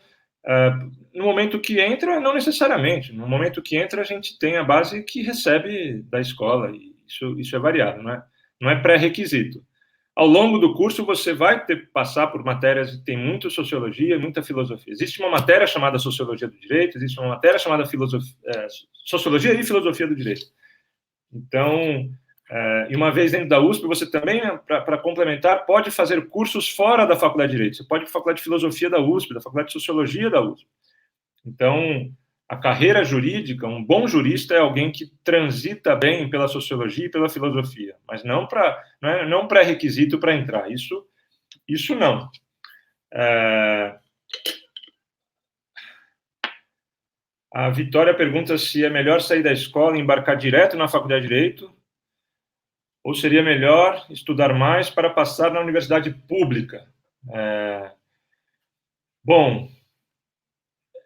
No momento que entra, não necessariamente. No momento que entra, a gente tem a base que recebe da escola, e isso é variado, não é pré-requisito. Ao longo do curso, você vai ter que passar por matérias que tem muita sociologia e muita filosofia. Existe uma matéria chamada Sociologia do Direito, existe uma matéria chamada Sociologia e Filosofia do Direito. Então, e uma vez dentro da USP, você também, para complementar, pode fazer cursos fora da Faculdade de Direito. Você pode ir para a Faculdade de Filosofia da USP, da Faculdade de Sociologia da USP. Então, a carreira jurídica, um bom jurista é alguém que transita bem pela sociologia e pela filosofia, mas não pré-requisito para entrar. Isso não. A Vitória pergunta se é melhor sair da escola e embarcar direto na Faculdade de Direito, ou seria melhor estudar mais para passar na universidade pública? Bom,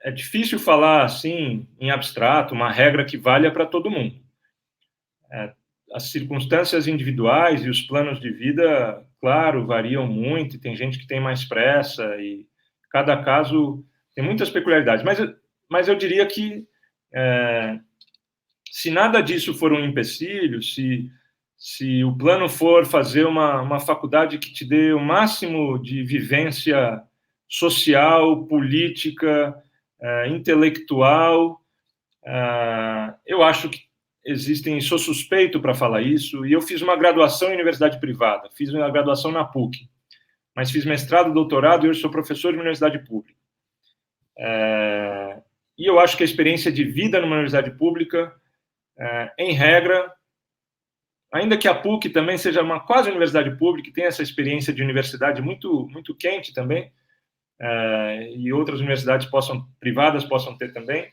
é difícil falar assim, em abstrato, uma regra que valha para todo mundo. As circunstâncias individuais e os planos de vida, claro, variam muito, e tem gente que tem mais pressa, e cada caso tem muitas peculiaridades. Mas eu diria que, se nada disso for um empecilho, se o plano for fazer uma faculdade que te dê o máximo de vivência social, política, intelectual, eu acho que sou suspeito para falar isso, e eu fiz uma graduação em universidade privada, fiz uma graduação na PUC, mas fiz mestrado, doutorado, e hoje sou professor de uma universidade pública. E eu acho que a experiência de vida numa universidade pública, em regra, ainda que a PUC também seja uma quase universidade pública, e tenha essa experiência de universidade muito, muito quente também, e outras universidades privadas possam ter também,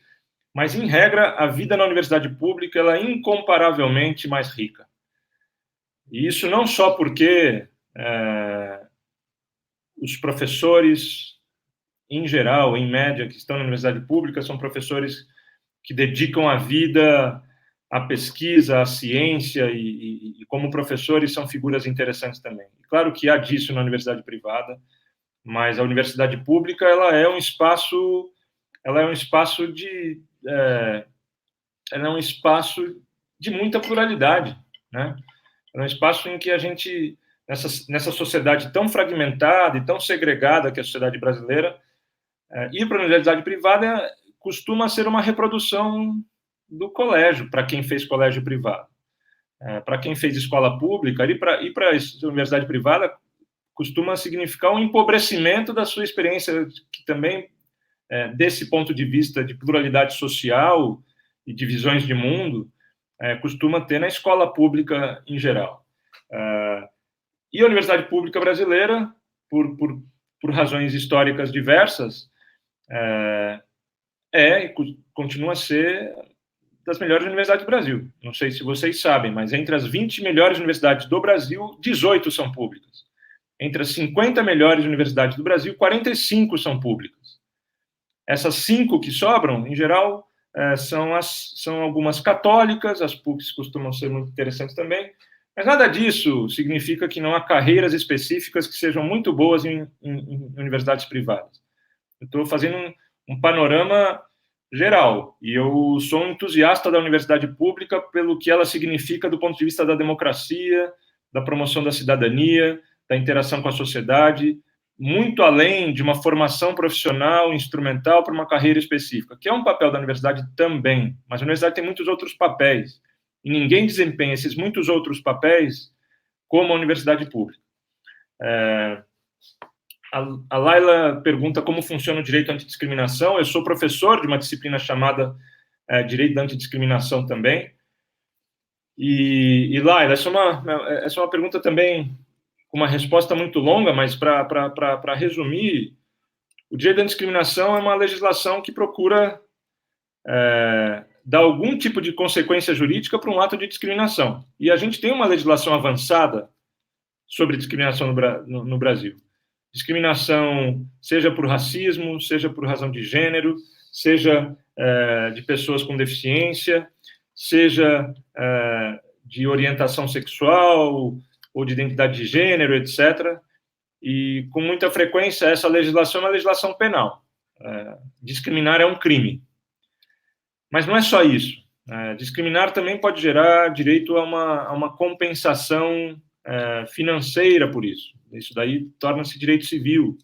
mas, em regra, a vida na universidade pública ela é incomparavelmente mais rica. E isso não só porque os professores, em geral, em média, que estão na universidade pública, são professores que dedicam a vida à pesquisa, à ciência, e como professores são figuras interessantes também. Claro que há disso na universidade privada, mas a universidade pública ela é um espaço de era um espaço de muita pluralidade, né? Era um espaço em que a gente, nessa sociedade tão fragmentada e tão segregada que é a sociedade brasileira, ir para a universidade privada costuma ser uma reprodução do colégio, para quem fez colégio privado. Para quem fez escola pública, ir para a universidade privada costuma significar um empobrecimento da sua experiência, que também, desse ponto de vista de pluralidade social e de visões de mundo, costuma ter na escola pública em geral. E a universidade pública brasileira, por razões históricas diversas, continua a ser das melhores universidades do Brasil. Não sei se vocês sabem, mas entre as 20 melhores universidades do Brasil, 18 são públicas. Entre as 50 melhores universidades do Brasil, 45 são públicas. Essas 5 que sobram, em geral, são algumas católicas, as PUCs costumam ser muito interessantes também, mas nada disso significa que não há carreiras específicas que sejam muito boas em universidades privadas. Eu estou fazendo um panorama geral, e eu sou um entusiasta da universidade pública pelo que ela significa do ponto de vista da democracia, da promoção da cidadania, da interação com a sociedade, muito além de uma formação profissional, instrumental para uma carreira específica, que é um papel da universidade também, mas a universidade tem muitos outros papéis, e ninguém desempenha esses muitos outros papéis como a universidade pública. A Laila pergunta como funciona o direito à antidiscriminação. Eu sou professor de uma disciplina chamada Direito da Antidiscriminação também. E Laila, essa é uma pergunta também com uma resposta muito longa, mas para resumir, o direito da antidiscriminação é uma legislação que procura dar algum tipo de consequência jurídica para um ato de discriminação. E a gente tem uma legislação avançada sobre discriminação no Brasil. Discriminação, seja por racismo, seja por razão de gênero, seja de pessoas com deficiência, seja de orientação sexual ou de identidade de gênero, etc. E, com muita frequência, essa legislação é uma legislação penal. Discriminar é um crime. Mas não é só isso. Discriminar também pode gerar direito a uma compensação financeira por isso. Isso daí torna-se direito civil.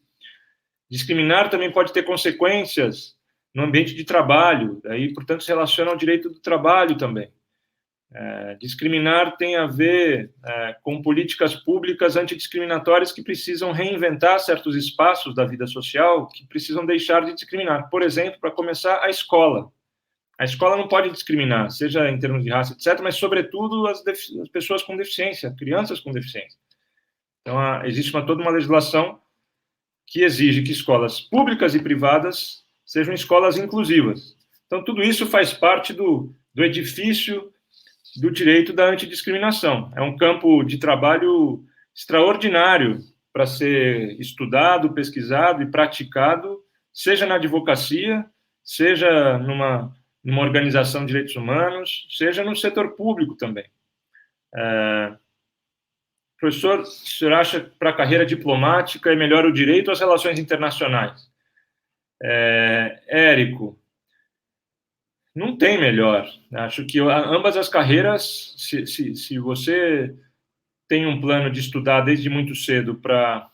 Discriminar também pode ter consequências no ambiente de trabalho, daí, portanto, se relaciona ao direito do trabalho também. Discriminar tem a ver com políticas públicas antidiscriminatórias que precisam reinventar certos espaços da vida social que precisam deixar de discriminar. Por exemplo, para começar, a escola. A escola não pode discriminar, seja em termos de raça, etc., mas, sobretudo, as pessoas com deficiência, crianças com deficiência. Então, existe toda uma legislação que exige que escolas públicas e privadas sejam escolas inclusivas. Então, tudo isso faz parte do edifício do direito da antidiscriminação. É um campo de trabalho extraordinário para ser estudado, pesquisado e praticado, seja na advocacia, seja numa organização de direitos humanos, seja no setor público também. Professor, o senhor acha que para a carreira diplomática é melhor o direito ou as relações internacionais? Érico, não tem melhor. Acho que ambas as carreiras, se você tem um plano de estudar desde muito cedo para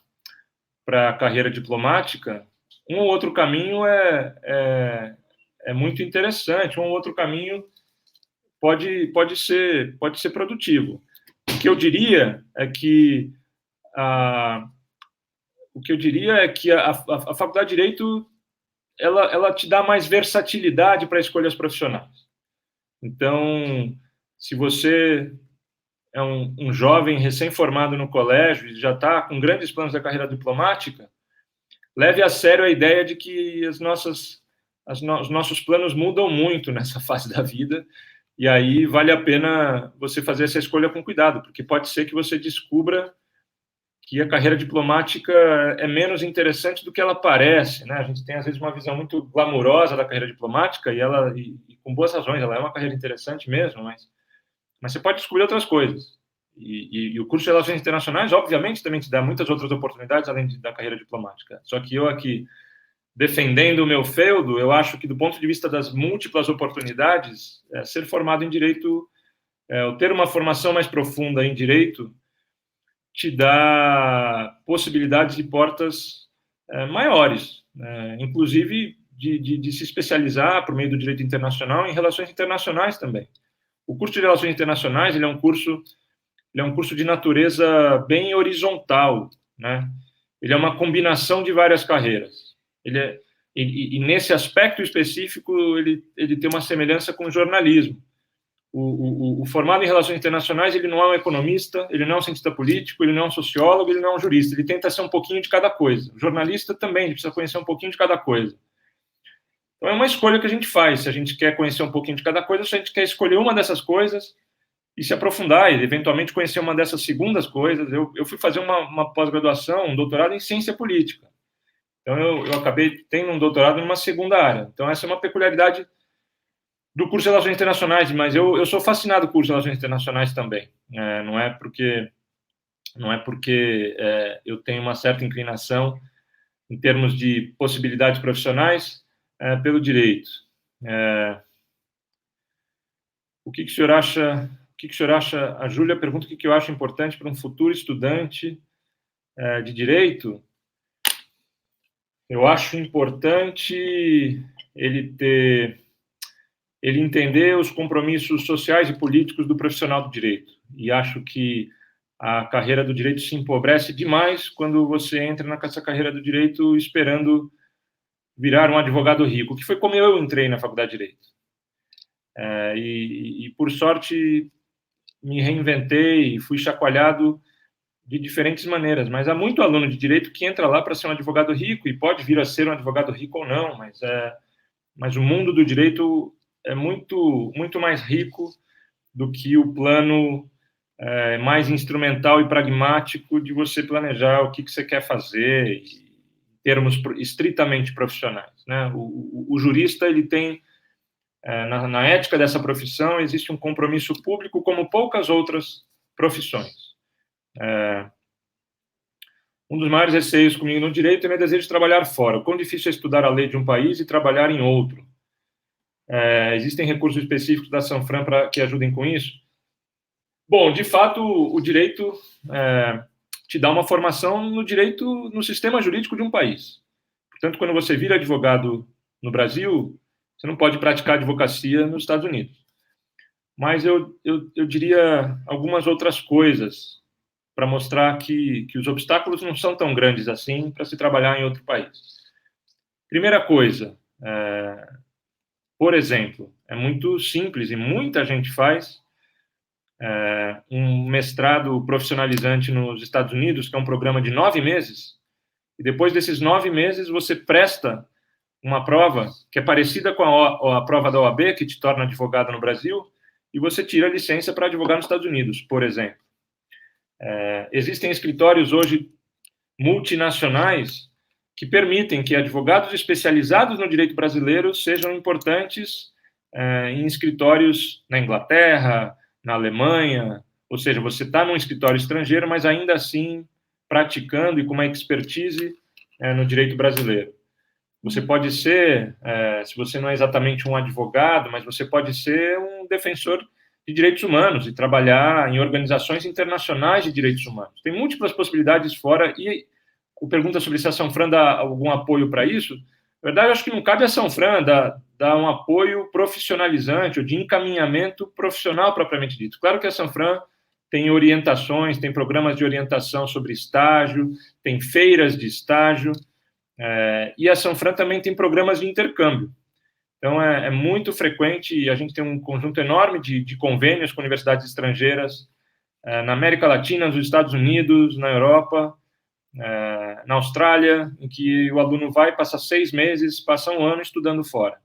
a carreira diplomática, um ou outro caminho é muito interessante, um ou outro caminho pode ser produtivo. O que eu diria é que a Faculdade de Direito ela te dá mais versatilidade para escolhas profissionais. Então, se você é um jovem recém-formado no colégio e já está com grandes planos da carreira diplomática, leve a sério a ideia de que os nossos planos mudam muito nessa fase da vida, e aí vale a pena você fazer essa escolha com cuidado, porque pode ser que você descubra que a carreira diplomática é menos interessante do que ela parece, né? A gente tem, às vezes, uma visão muito glamurosa da carreira diplomática, e com boas razões, ela é uma carreira interessante mesmo, mas você pode descobrir outras coisas. E o curso de Relações Internacionais, obviamente, também te dá muitas outras oportunidades, além da carreira diplomática. Só que eu aqui, defendendo o meu feudo, eu acho que, do ponto de vista das múltiplas oportunidades, ser formado em direito, ou ter uma formação mais profunda em direito, te dá possibilidades e portas maiores, inclusive de se especializar por meio do direito internacional em relações internacionais também. O curso de Relações Internacionais ele é um curso de natureza bem horizontal, né? Ele é uma combinação de várias carreiras. E nesse aspecto específico, ele tem uma semelhança com o jornalismo. O formado em Relações Internacionais, ele não é um economista, ele não é um cientista político, ele não é um sociólogo, ele não é um jurista, ele tenta ser um pouquinho de cada coisa. O jornalista também, ele precisa conhecer um pouquinho de cada coisa. Então, é uma escolha que a gente faz, se a gente quer conhecer um pouquinho de cada coisa, se a gente quer escolher uma dessas coisas e se aprofundar, e eventualmente conhecer uma dessas segundas coisas. Eu fui fazer uma pós-graduação, um doutorado em ciência política. Então, eu acabei tendo um doutorado numa segunda área. Então, essa é uma peculiaridade do curso de Relações Internacionais, mas eu sou fascinado com o curso de Relações Internacionais também. Não é porque eu tenho uma certa inclinação em termos de possibilidades profissionais pelo direito. O que o senhor acha? O que o senhor acha? A Júlia pergunta o que eu acho importante para um futuro estudante de direito. Eu acho importante ele entender os compromissos sociais e políticos do profissional do direito. E acho que a carreira do direito se empobrece demais quando você entra nessa carreira do direito esperando virar um advogado rico, que foi como eu entrei na faculdade de Direito. E por sorte, me reinventei e fui chacoalhado de diferentes maneiras, mas há muito aluno de direito que entra lá para ser um advogado rico, e pode vir a ser um advogado rico ou não, mas o mundo do direito é muito, muito mais rico do que o plano mais instrumental e pragmático de você planejar o que você quer fazer em termos estritamente profissionais, né? O jurista, ele tem, na ética dessa profissão, existe um compromisso público como poucas outras profissões. Um dos maiores receios comigo no direito é meu desejo de trabalhar fora. O quão difícil é estudar a lei de um país e trabalhar em outro. Existem recursos específicos da Sanfran que ajudem com isso? Bom, de fato, o direito te dá uma formação no direito, no sistema jurídico de um país. Portanto, quando você vira advogado no Brasil, você não pode praticar advocacia nos Estados Unidos. Mas eu diria algumas outras coisas para mostrar que os obstáculos não são tão grandes assim para se trabalhar em outro país. Primeira coisa, por exemplo, é muito simples e muita gente faz um mestrado profissionalizante nos Estados Unidos, que é um programa de 9 meses, e depois desses 9 meses você presta uma prova que é parecida com a prova da OAB, que te torna advogado no Brasil, e você tira a licença para advogar nos Estados Unidos, por exemplo. Existem escritórios hoje multinacionais que permitem que advogados especializados no direito brasileiro sejam importantes em escritórios na Inglaterra, na Alemanha, ou seja, você está num escritório estrangeiro, mas ainda assim praticando e com uma expertise no direito brasileiro. Você pode ser, se você não é exatamente um advogado, mas você pode ser um defensor de direitos humanos e trabalhar em organizações internacionais de direitos humanos. Tem múltiplas possibilidades fora, e a pergunta sobre se a Sanfran dá algum apoio para isso, na verdade, eu acho que não cabe a Sanfran dar um apoio profissionalizante ou de encaminhamento profissional propriamente dito. Claro que a Sanfran tem orientações, tem programas de orientação sobre estágio, tem feiras de estágio, e a Sanfran também tem programas de intercâmbio. Então, é muito frequente, e a gente tem um conjunto enorme de convênios com universidades estrangeiras na América Latina, nos Estados Unidos, na Europa, na Austrália, em que o aluno vai, passa 6 meses, passa 1 ano estudando fora.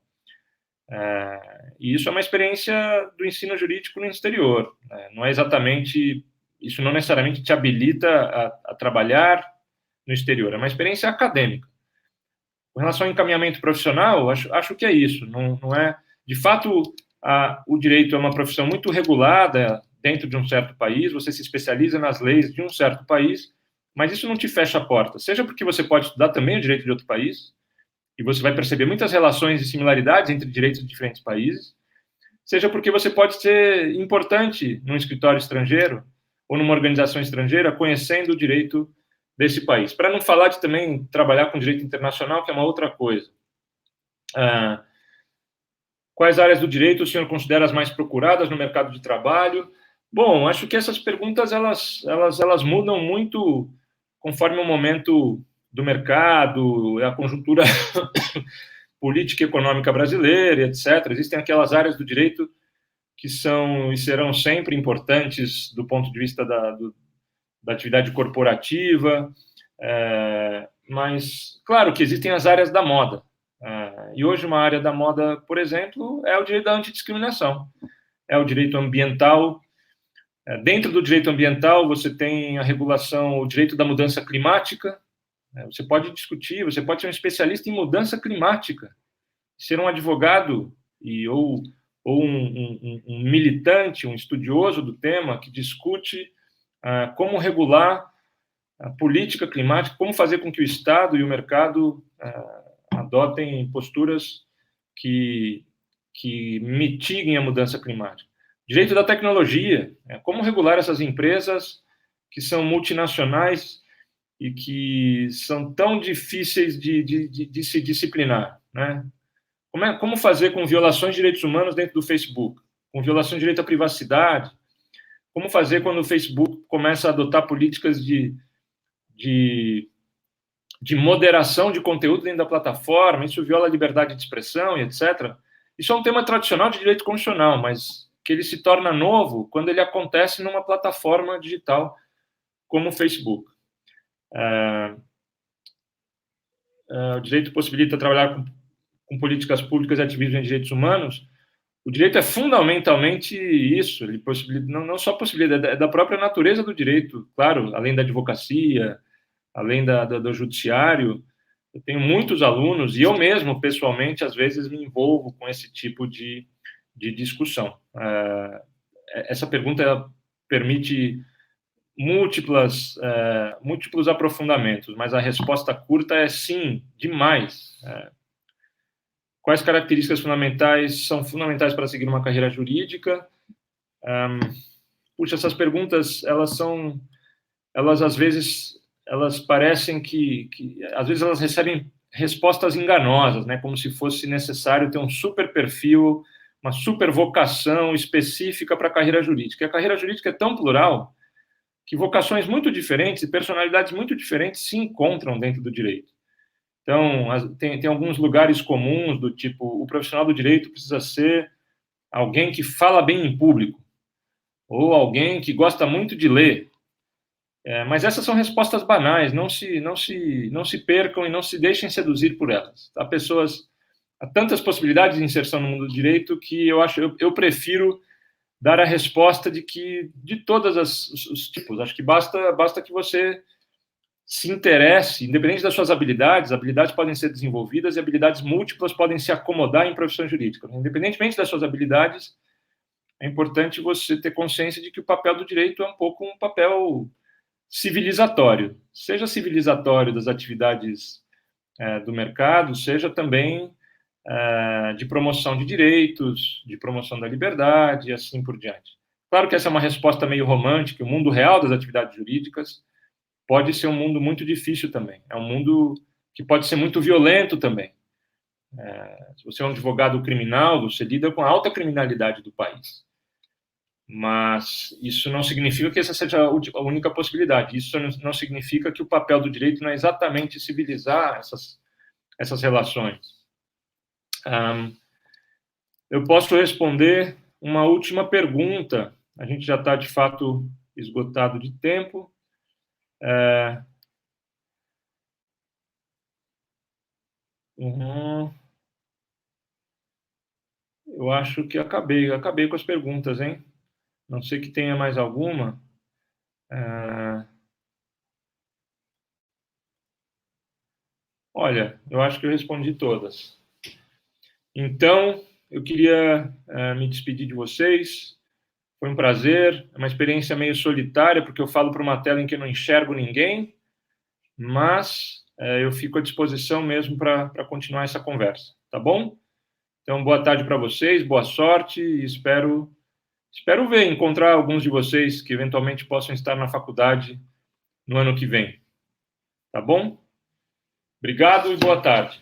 E isso é uma experiência do ensino jurídico no exterior. Não é exatamente, isso não necessariamente te habilita a trabalhar no exterior, é uma experiência acadêmica. Com relação ao encaminhamento profissional, acho que é isso. Não é, de fato, o direito é uma profissão muito regulada dentro de um certo país, você se especializa nas leis de um certo país, mas isso não te fecha a porta, seja porque você pode estudar também o direito de outro país, e você vai perceber muitas relações e similaridades entre direitos de diferentes países, seja porque você pode ser importante num escritório estrangeiro ou numa organização estrangeira, conhecendo o direito desse país. Para não falar de também trabalhar com direito internacional, que é uma outra coisa. Quais áreas do direito o senhor considera as mais procuradas no mercado de trabalho? Bom, acho que essas perguntas elas mudam muito conforme o momento do mercado, a conjuntura política e econômica brasileira, etc. Existem aquelas áreas do direito que são e serão sempre importantes do ponto de vista da atividade corporativa, mas, claro, que existem as áreas da moda. E hoje uma área da moda, por exemplo, é o direito da antidiscriminação, é o direito ambiental. Dentro do direito ambiental, você tem a regulação, o direito da mudança climática. Você pode discutir, você pode ser um especialista em mudança climática, ser um advogado ou um militante, um estudioso do tema que discute como regular a política climática, como fazer com que o Estado e o mercado adotem posturas que mitiguem a mudança climática. Direito da tecnologia, como regular essas empresas que são multinacionais e que são tão difíceis de se disciplinar, né? Como fazer com violações de direitos humanos dentro do Facebook, com violações de direito à privacidade, como fazer quando o Facebook começa a adotar políticas de moderação de conteúdo dentro da plataforma, isso viola a liberdade de expressão e etc. Isso é um tema tradicional de direito constitucional, mas que ele se torna novo quando ele acontece numa plataforma digital como o Facebook. O direito possibilita trabalhar com políticas públicas e ativismo em direitos humanos. O direito é fundamentalmente isso, ele possibilita, não só possibilita, é da própria natureza do direito, claro, além da advocacia, além do judiciário. Eu tenho muitos alunos, e eu mesmo, pessoalmente, às vezes me envolvo com esse tipo de discussão. Essa pergunta permite múltiplos aprofundamentos, mas a resposta curta é sim, demais. Quais características são fundamentais para seguir uma carreira jurídica? Puxa, essas perguntas, elas às vezes, elas parecem que às vezes elas recebem respostas enganosas, né? Como se fosse necessário ter um super perfil, uma super vocação específica para a carreira jurídica. E a carreira jurídica é tão plural que vocações muito diferentes e personalidades muito diferentes se encontram dentro do direito. Então, tem alguns lugares comuns do tipo, o profissional do direito precisa ser alguém que fala bem em público, ou alguém que gosta muito de ler. Mas essas são respostas banais, não se percam e não se deixem seduzir por elas. Há tantas possibilidades de inserção no mundo do direito que eu prefiro dar a resposta de todos os tipos. Acho que basta que você se interesse, independente das suas habilidades podem ser desenvolvidas e habilidades múltiplas podem se acomodar em profissões jurídicas. Independentemente das suas habilidades, é importante você ter consciência de que o papel do direito é um pouco um papel civilizatório, seja civilizatório das atividades do mercado, seja também de promoção de direitos, de promoção da liberdade e assim por diante. Claro que essa é uma resposta meio romântica, o mundo real das atividades jurídicas pode ser um mundo muito difícil também. É um mundo que pode ser muito violento também. Se você é um advogado criminal, você lida com a alta criminalidade do país. Mas isso não significa que essa seja a única possibilidade. Isso não significa que o papel do direito não é exatamente civilizar essas relações. Eu posso responder uma última pergunta. A gente já está, de fato, esgotado de tempo. Eu acho que acabei com as perguntas, hein? Não sei que tenha mais alguma. Olha, eu acho que eu respondi todas. Então, eu queria me despedir de vocês. Foi um prazer, é uma experiência meio solitária, porque eu falo para uma tela em que eu não enxergo ninguém, mas eu fico à disposição mesmo para continuar essa conversa, tá bom? Então, boa tarde para vocês, boa sorte e espero encontrar alguns de vocês que eventualmente possam estar na faculdade no ano que vem, tá bom? Obrigado e boa tarde.